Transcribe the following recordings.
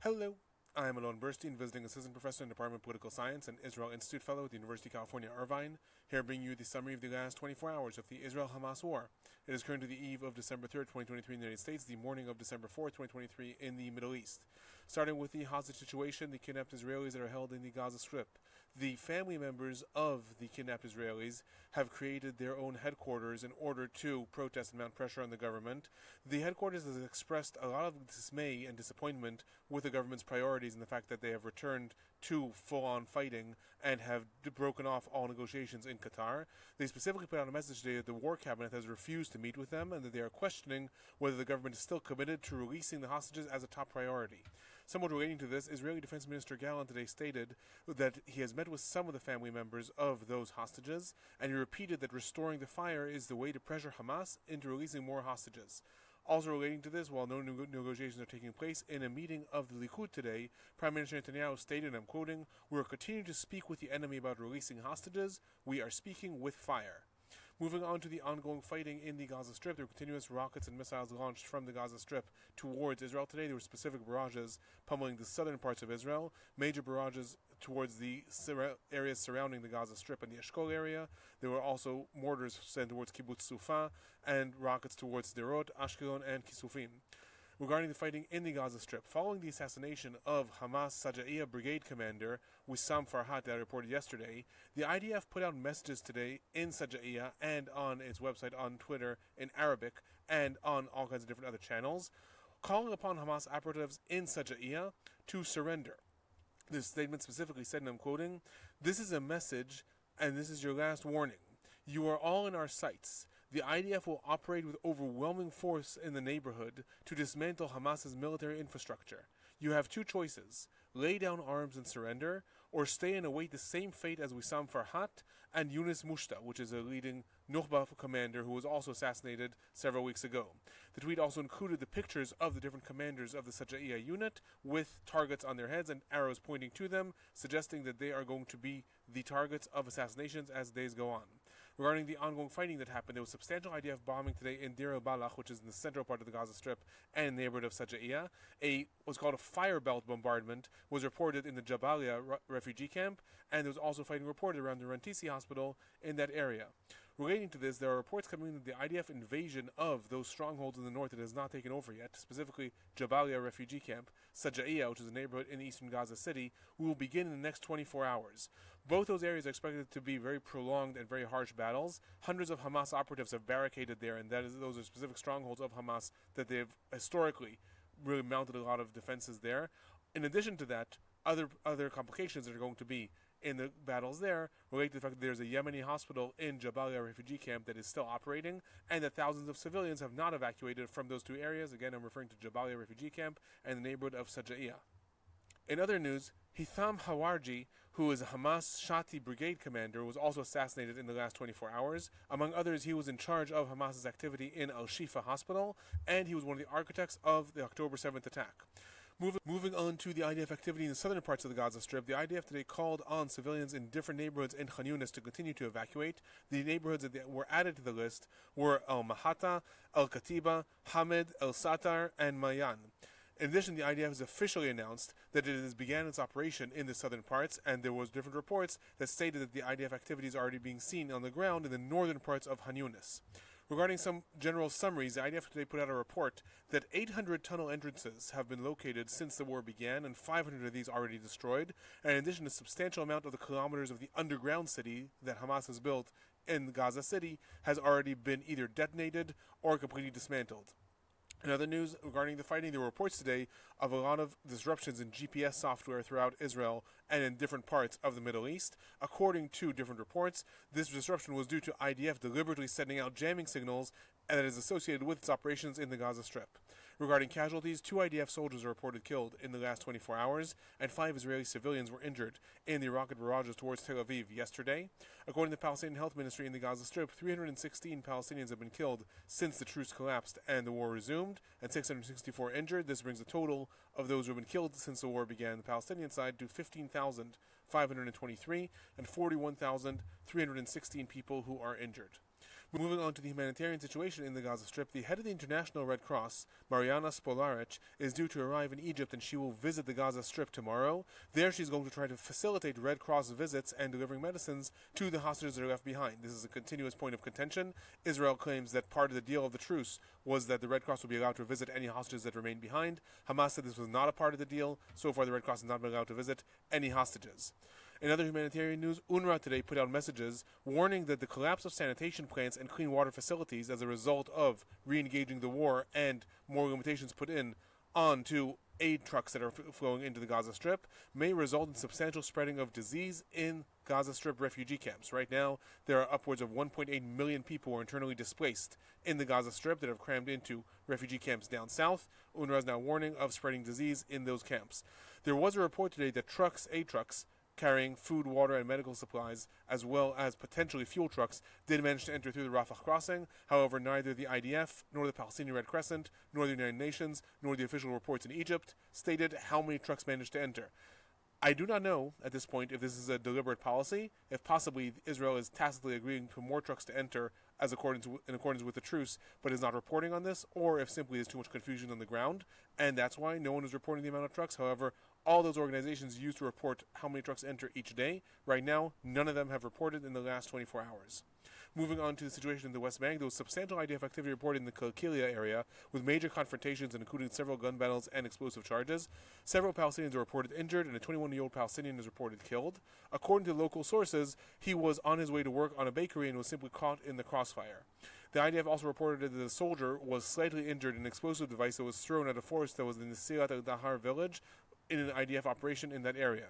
Hello, I'm Alon Burstein, visiting assistant professor in the Department of Political Science and Israel Institute Fellow at the University of California, Irvine, here bringing you the summary of the last 24 hours of the Israel-Hamas war. It is currently the eve of December 3rd, 2023 in the United States, the morning of December 4th, 2023 in the Middle East. Starting with the hostage situation, the kidnapped Israelis that are held in the Gaza Strip. The family members of the kidnapped Israelis have created their own headquarters in order to protest and mount pressure on the government. The headquarters has expressed a lot of dismay and disappointment with the government's priorities and the fact that they have returned to full-on fighting and have broken off all negotiations in Qatar. They specifically put out a message today that the war cabinet has refused to meet with them and that they are questioning whether the government is still committed to releasing the hostages as a top priority. Somewhat relating to this, Israeli Defense Minister Alon today stated that he has met with some of the family members of those hostages, and he repeated that restoring the fire is the way to pressure Hamas into releasing more hostages. Also relating to this, while no negotiations are taking place, in a meeting of the Likud today, Prime Minister Netanyahu stated, and I'm quoting, "We are continuing to speak with the enemy about releasing hostages. We are speaking with fire." Moving on to the ongoing fighting in the Gaza Strip, there were continuous rockets and missiles launched from the Gaza Strip towards Israel today. There were specific barrages pummeling the southern parts of Israel, major barrages towards the areas surrounding the Gaza Strip and the Eshkol area. There were also mortars sent towards Kibbutz Sufa and rockets towards Sderot, Ashkelon, and Kisufim. Regarding the fighting in the Gaza Strip, following the assassination of Hamas Sajaiya Brigade Commander Wissam Farhat that I reported yesterday, the IDF put out messages today in Sajaiya and on its website on Twitter in Arabic and on all kinds of different other channels, calling upon Hamas operatives in Sajaiya to surrender. This statement specifically said, and I'm quoting, "This is a message, and this is your last warning. You are all in our sights. The IDF will operate with overwhelming force in the neighborhood to dismantle Hamas's military infrastructure. You have two choices: lay down arms and surrender, or stay and await the same fate as Wissam Farhat and Yunus Mushta, which is a leading Nukhba commander who was also assassinated several weeks ago." The tweet also included the pictures of the different commanders of the Sajaiya unit with targets on their heads and arrows pointing to them, suggesting that they are going to be the targets of assassinations as days go on. Regarding the ongoing fighting that happened, there was substantial IDF bombing today in Deir el-Balach, which is in the central part of the Gaza Strip and in the neighborhood of Sajaiya. What's called a fire belt bombardment was reported in the Jabalia refugee camp, and there was also fighting reported around the Rantisi hospital in that area. Relating to this, there are reports coming in that the IDF invasion of those strongholds in the north that has not taken over yet, specifically Jabalia refugee camp, Sajaiya, which is a neighborhood in eastern Gaza City, will begin in the next 24 hours. Both those areas are expected to be very prolonged and very harsh battles. Hundreds of Hamas operatives have barricaded there, and those are specific strongholds of Hamas that they've historically really mounted a lot of defenses there. In addition to that, other complications that are going to be in the battles there relate to the fact that there's a Yemeni hospital in Jabalia refugee camp that is still operating, and that thousands of civilians have not evacuated from those two areas. Again, I'm referring to Jabalia refugee camp and the neighborhood of Sajaiya. In other news, Hitham Hawarji, who is a Hamas Shati brigade commander, was also assassinated in the last 24 hours. Among others, he was in charge of Hamas's activity in Al-Shifa hospital, and he was one of the architects of the October 7th attack. Moving on to the IDF activity in the southern parts of the Gaza Strip, the IDF today called on civilians in different neighborhoods in Khan Yunis to continue to evacuate. The neighborhoods that were added to the list were Al-Mahata, Al-Katiba, Hamid, El-Satar, and Mayan. In addition, the IDF has officially announced that it has began its operation in the southern parts, and there was different reports that stated that the IDF activity is already being seen on the ground in the northern parts of Khan Yunis. Regarding some general summaries, the IDF today put out a report that 800 tunnel entrances have been located since the war began, and 500 of these already destroyed. And in addition, a substantial amount of the kilometers of the underground city that Hamas has built in Gaza City has already been either detonated or completely dismantled. In other news regarding the fighting, there were reports today of a lot of disruptions in GPS software throughout Israel and in different parts of the Middle East. According to different reports, this disruption was due to IDF deliberately sending out jamming signals and that is associated with its operations in the Gaza Strip. Regarding casualties, 2 IDF soldiers are reported killed in the last 24 hours, and 5 Israeli civilians were injured in the rocket barrages towards Tel Aviv yesterday. According to the Palestinian Health Ministry in the Gaza Strip, 316 Palestinians have been killed since the truce collapsed and the war resumed, and 664 injured. This brings the total of those who have been killed since the war began on the Palestinian side to 15,523 and 41,316 people who are injured. Moving on to the humanitarian situation in the Gaza Strip, the head of the International Red Cross, Mariana Spolarich, is due to arrive in Egypt, and she will visit the Gaza Strip tomorrow. There she's going to try to facilitate Red Cross visits and delivering medicines to the hostages that are left behind. This is a continuous point of contention. Israel claims that part of the deal of the truce was that the Red Cross would be allowed to visit any hostages that remain behind. Hamas said this was not a part of the deal. So far, the Red Cross has not been allowed to visit any hostages. In other humanitarian news, UNRWA today put out messages warning that the collapse of sanitation plants and clean water facilities as a result of re-engaging the war and more limitations put in onto aid trucks that are flowing into the Gaza Strip may result in substantial spreading of disease in Gaza Strip refugee camps. Right now, there are upwards of 1.8 million people who are internally displaced in the Gaza Strip that have crammed into refugee camps down south. UNRWA is now warning of spreading disease in those camps. There was a report today that aid trucks, carrying food, water, and medical supplies, as well as potentially fuel trucks, did manage to enter through the Rafah crossing. However, neither the IDF, nor the Palestinian Red Crescent, nor the United Nations, nor the official reports in Egypt stated how many trucks managed to enter. I do not know at this point if this is a deliberate policy, if possibly Israel is tacitly agreeing for more trucks to enter in accordance with the truce, but is not reporting on this, or if simply there's too much confusion on the ground, and that's why no one is reporting the amount of trucks. However, all those organizations used to report how many trucks enter each day. Right now, none of them have reported in the last 24 hours. Moving on to the situation in the West Bank, there was substantial IDF activity reported in the Kalkilia area, with major confrontations including several gun battles and explosive charges. Several Palestinians are reported injured, and a 21-year-old Palestinian is reported killed. According to local sources, he was on his way to work on a bakery and was simply caught in the crossfire. The IDF also reported that the soldier was slightly injured in an explosive device that was thrown at a forest that was in the Silat al-Dahar village in an IDF operation in that area.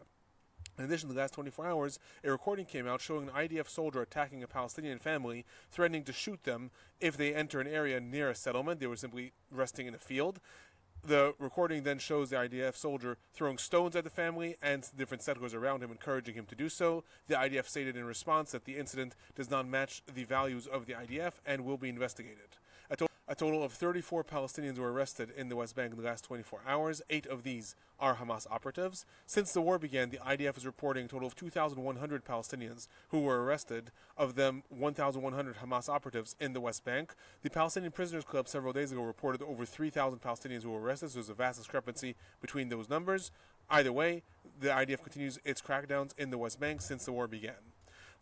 In addition, in the last 24 hours, a recording came out showing an IDF soldier attacking a Palestinian family, threatening to shoot them if they enter an area near a settlement. They were simply resting in a field. The recording then shows the IDF soldier throwing stones at the family and different settlers around him, encouraging him to do so. The IDF stated in response that the incident does not match the values of the IDF and will be investigated. A total of 34 Palestinians were arrested in the West Bank in the last 24 hours. 8 of these are Hamas operatives. Since the war began, the IDF is reporting a total of 2,100 Palestinians who were arrested, of them 1,100 Hamas operatives in the West Bank. The Palestinian Prisoners Club several days ago reported over 3,000 Palestinians who were arrested, so there's a vast discrepancy between those numbers. Either way, the IDF continues its crackdowns in the West Bank since the war began.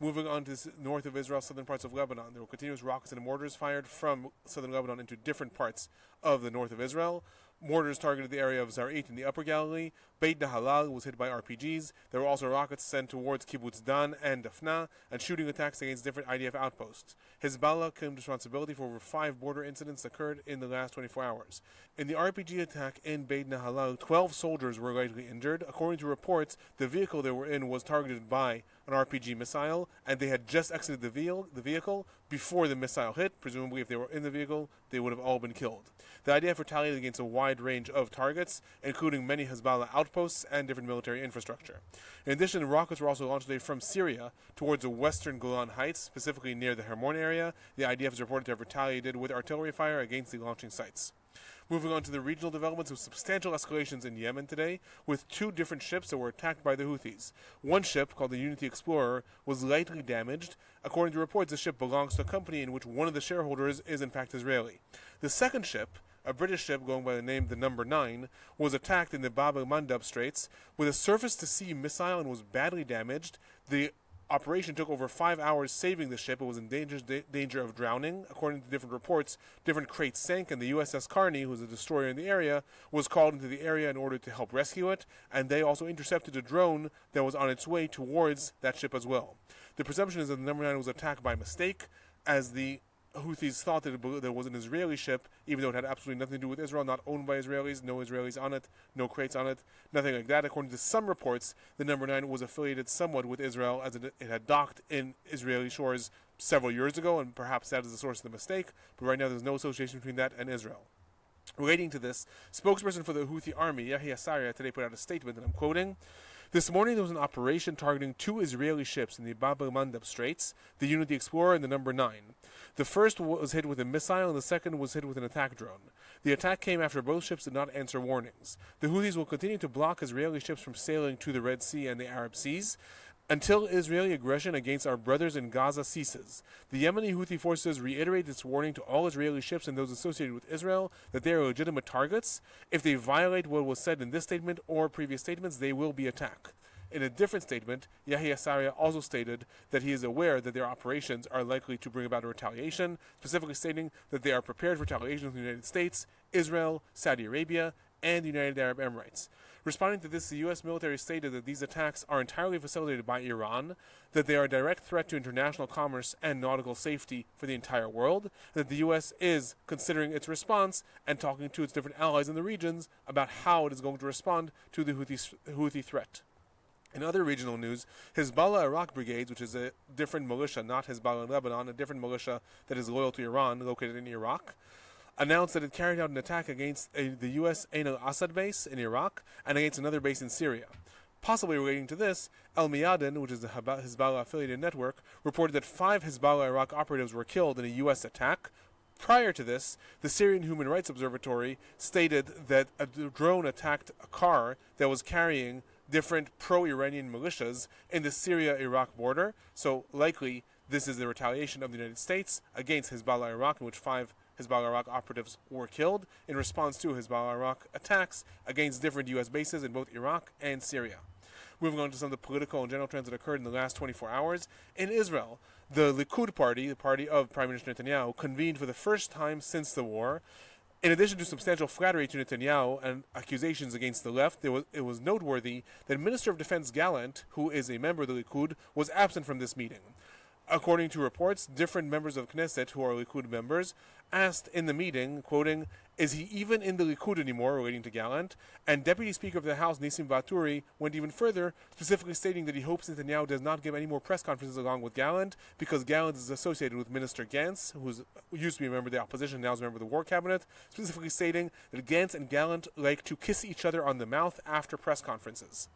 Moving on to the north of Israel, southern parts of Lebanon, there were continuous rockets and mortars fired from southern Lebanon into different parts of the north of Israel. Mortars targeted the area of Zar'it in the Upper Galilee. Beit Nahalal was hit by RPGs. There were also rockets sent towards Kibbutz Dan and Dafna, and shooting attacks against different IDF outposts. Hezbollah claimed responsibility for over 5 border incidents that occurred in the last 24 hours. In the RPG attack in Beit Nahalal, 12 soldiers were likely injured. According to reports, the vehicle they were in was targeted by an RPG missile, and they had just exited the vehicle before the missile hit. Presumably, if they were in the vehicle, they would have all been killed. The IDF retaliated against a wide range of targets, including many Hezbollah outposts and different military infrastructure. In addition, rockets were also launched today from Syria towards the western Golan Heights, specifically near the Hermon area. The IDF is reported to have retaliated with artillery fire against the launching sites. Moving on to the regional developments, with substantial escalations in Yemen today, with 2 different ships that were attacked by the Houthis. One ship, called the Unity Explorer, was lightly damaged. According to reports, the ship belongs to a company in which one of the shareholders is in fact Israeli. The second ship, a British ship going by the name the Number 9, was attacked in the Bab el-Mandab Straits with a surface-to-sea missile and was badly damaged. The operation took over 5 hours saving the ship. It was in danger of drowning. According to different reports, different crates sank, and the USS Carney, who was a destroyer in the area, was called into the area in order to help rescue it, and they also intercepted a drone that was on its way towards that ship as well. The presumption is that the Number 9 was attacked by mistake, as the Houthis thought that it was an Israeli ship, even though it had absolutely nothing to do with Israel, not owned by Israelis, no Israelis on it, no crates on it, nothing like that. According to some reports, the Number 9 was affiliated somewhat with Israel, as it had docked in Israeli shores several years ago, and perhaps that is the source of the mistake, but right now there's no association between that and Israel. Relating to this, spokesperson for the Houthi army, Yahya Saria, today put out a statement, and I'm quoting, "This morning there was an operation targeting 2 Israeli ships in the Bab el-Mandab Straits, the Unity Explorer and the Number 9. The first was hit with a missile and the second was hit with an attack drone. The attack came after both ships did not answer warnings. The Houthis will continue to block Israeli ships from sailing to the Red Sea and the Arab Seas. Until Israeli aggression against our brothers in Gaza ceases, the Yemeni Houthi forces reiterate its warning to all Israeli ships and those associated with Israel that they are legitimate targets. If they violate what was said in this statement or previous statements, they will be attacked. In a different statement, Yahya Saria also stated that he is aware that their operations are likely to bring about a retaliation, specifically stating that they are prepared for retaliation from the United States, Israel, Saudi Arabia, and the United Arab Emirates. Responding to this, the U.S. military stated that these attacks are entirely facilitated by Iran, that they are a direct threat to international commerce and nautical safety for the entire world, and that the U.S. is considering its response and talking to its different allies in the regions about how it is going to respond to the Houthi threat. In other regional news, Hezbollah Iraq Brigades, which is a different militia, not Hezbollah in Lebanon, a different militia that is loyal to Iran, located in Iraq, announced that it carried out an attack against the U.S. Ain al-Assad base in Iraq and against another base in Syria. Possibly relating to this, El Mayadin, which is the Hezbollah-affiliated network, reported that 5 Hezbollah Iraq operatives were killed in a U.S. attack. Prior to this, the Syrian Human Rights Observatory stated that a drone attacked a car that was carrying different pro-Iranian militias in the Syria-Iraq border, so likely this is the retaliation of the United States against Hezbollah Iraq, in which 5 Hezbollah Iraq operatives were killed in response to Hezbollah Iraq attacks against different U.S. bases in both Iraq and Syria. Moving on to some of the political and general trends that occurred in the last 24 hours. In Israel, the Likud party, the party of Prime Minister Netanyahu, convened for the first time since the war. In addition to substantial flattery to Netanyahu and accusations against the left, it was noteworthy that Minister of Defense Gallant, who is a member of the Likud, was absent from this meeting. According to reports, different members of Knesset, who are Likud members, asked in the meeting, quoting, "Is he even in the Likud anymore?" relating to Gallant, and Deputy Speaker of the House Nissim Vaturi went even further, specifically stating that he hopes Netanyahu does not give any more press conferences along with Gallant, because Gallant is associated with Minister Gantz, who used to be a member of the opposition, now is a member of the War Cabinet, specifically stating that Gantz and Gallant like to kiss each other on the mouth after press conferences.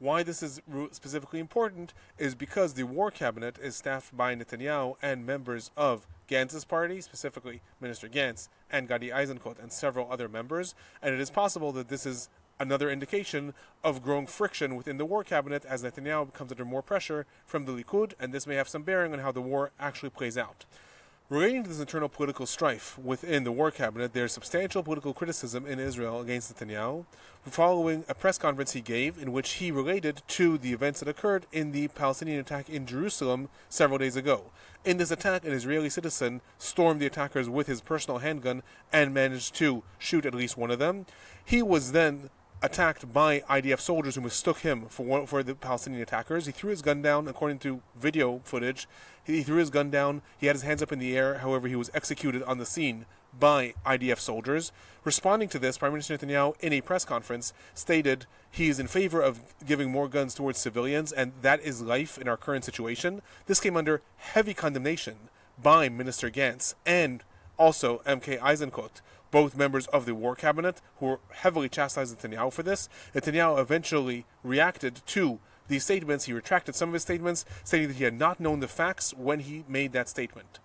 Why this is specifically important is because the War Cabinet is staffed by Netanyahu and members of Gantz's party, specifically Minister Gantz and Gadi Eisenkot and several other members, and it is possible that this is another indication of growing friction within the War Cabinet as Netanyahu comes under more pressure from the Likud, and this may have some bearing on how the war actually plays out. Relating to this internal political strife within the War Cabinet, there is substantial political criticism in Israel against Netanyahu following a press conference he gave in which he related to the events that occurred in the Palestinian attack in Jerusalem several days ago. In this attack, an Israeli citizen stormed the attackers with his personal handgun and managed to shoot at least one of them. He was then attacked by IDF soldiers who mistook him for the Palestinian attackers. He threw his gun down, according to video footage. He threw his gun down. He had his hands up in the air. However, he was executed on the scene by IDF soldiers. Responding to this, Prime Minister Netanyahu, in a press conference, stated he is in favor of giving more guns towards civilians, and that is life in our current situation. This came under heavy condemnation by Minister Gantz and also MK Eisenkot, both members of the War Cabinet, who were heavily chastised Netanyahu for this. Netanyahu eventually reacted to these statements. He retracted some of his statements, stating that he had not known the facts when he made that statement.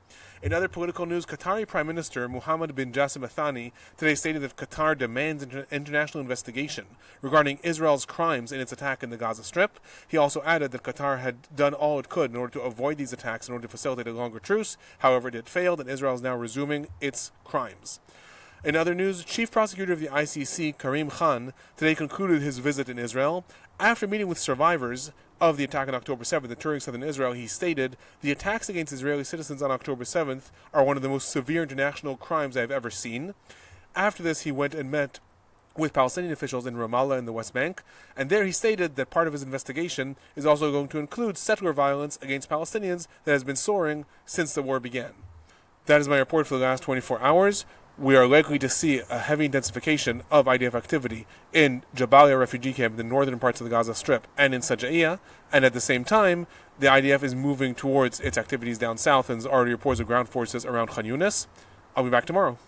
In other political news, Qatari Prime Minister Mohammed bin Jassim Al Thani today stated that Qatar demands an international investigation regarding Israel's crimes in its attack in the Gaza Strip. He also added that Qatar had done all it could in order to avoid these attacks in order to facilitate a longer truce. However, it had failed, and Israel is now resuming its crimes. In other news, Chief Prosecutor of the ICC, Karim Khan, today concluded his visit in Israel. After meeting with survivors of the attack on October 7th in Turin, southern Israel, he stated, "The attacks against Israeli citizens on October 7th are one of the most severe international crimes I have ever seen." After this, he went and met with Palestinian officials in Ramallah and the West Bank, and there he stated that part of his investigation is also going to include settler violence against Palestinians that has been soaring since the war began. That is my report for the last 24 hours. We are likely to see a heavy intensification of IDF activity in Jabalia refugee camp in the northern parts of the Gaza Strip and in Sajaiya, and at the same time, the IDF is moving towards its activities down south and there's already reports of ground forces around Khan Yunis. I'll be back tomorrow.